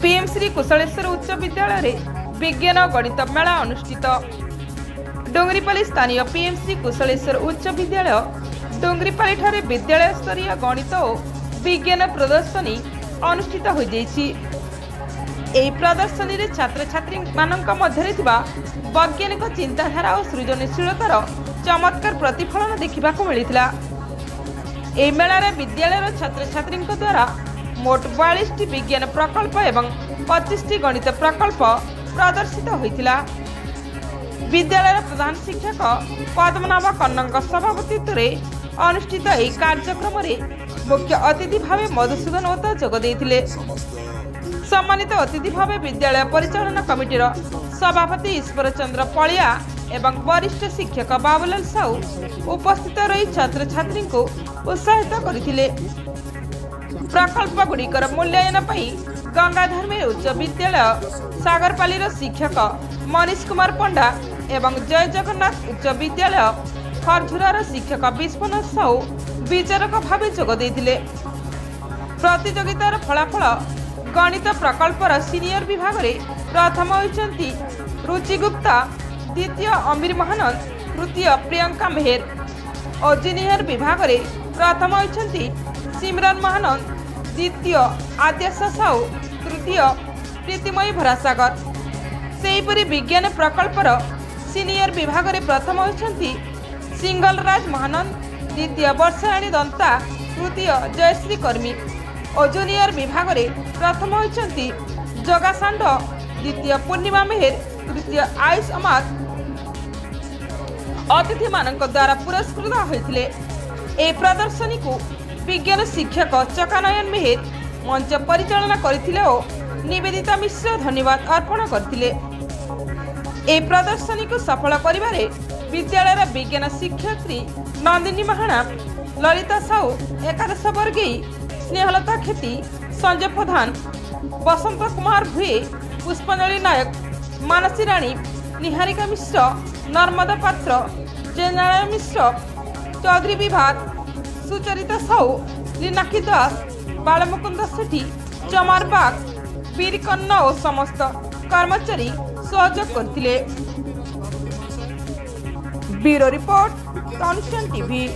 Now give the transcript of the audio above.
पीएमश्री कुशलेश्वर उच्च विद्यालय विज्ञान गणित मेला अनुष्ठित। डोंगरीपाली स्थानीय पीएमश्री कुशलेश्वर उच्च विद्यालय डोंगरीपाली ठारे विद्यालय स्तरीय गणित और विज्ञान प्रदर्शनी अनुष्ठित हो जाइछि। एही प्रदर्शनी रे छात्र छात्री मानक मध्यरे थिबा वैज्ञानिक चिंताधारा और सृजनशीलतार चमत्कार प्रतिफलन देखा मिलता। एही मेलार विद्यालय छात्र छात्री द्वारा मोट 42 विज्ञान प्रकल्प एवं 25 गणित प्रकल्प प्रदर्शित होता। विद्यालय प्रधान शिक्षक पद्मनाभ कन्नंग सभापतित्व में अनुष्ठित यह कार्यक्रम मुख्य अतिथि भाव मधुसूदन ओता जोग देइथिले। सम्मानित अतिथि भाव विद्यालय परिचालन कमिटीर सभापति ईश्वर चंद्र पलिया एवं वरिष्ठ शिक्षक बाबूलाल साहू उपस्थित रही छात्र छात्री को उत्साहित करथिले। प्रकल्प गुड़िकर मूल्यांकन पई गंगाधर उच्च विद्यालय सागरपाली शिक्षक मनीष कुमार पंडा एवं जय जगन्नाथ उच्च विद्यालय खरझुरार शिक्षक विश्वनाथ साहू विचारक भाव जोग देइथिले। प्रतियोगितार फलाफल गणित प्रकल्पर सीनियर विभाग में प्रथम होइछन्ति रुचि गुप्ता, द्वितीय अमीर महानंद, तृतीय प्रियंका मेहर और जूनियर विभाग में प्रथम होइछन्ति सिमरन महानंद, द्वितीय आद्याशा साहू, तृतीय प्रीतिमयी भरासागर। सेहीपरि विज्ञान प्रकल्पर सीनियर विभाग में प्रथम होइछन्ति सिंगलराज महानंद, द्वितीय वर्षाणी दंता, तृतीय जयश्री कर्मी और जूनियर विभाग में प्रथम होइछन्ति जगा सांड, द्वितीय पूर्णिमा मेहर, तृतीय आयुष अमात अतिथि मानक द्वारा पुरस्कृत होइथिले। ए प्रदर्शनी को विज्ञान शिक्षक चकानयन मेहर मंच परिचालना करथिले और निवेदिता मिश्र धन्यवाद अर्पण करथिले। ए प्रदर्शनी को सफल करिबारे विद्यालय विज्ञान शिक्षयित्री नंदिनी महाना, ललिता साहू, एकादश वर्गीय स्नेहलता खेती, संजय प्रधान, बसंत कुमार भुए, पुष्पांजलि नायक, मानसी राणी, निहारिका मिश्र, नर्मदा पात्र, जयनारायण मिश्र, चौधरी विभाग, सुचरिता साहू, लीनाक्षी दास, बालमुकुंद सेठी, चमार बाग, वीर कन्ना और समस्त कर्मचारी सहयोग करथिले। ब्यूरो रिपोर्ट, तनुष्टन टीवी।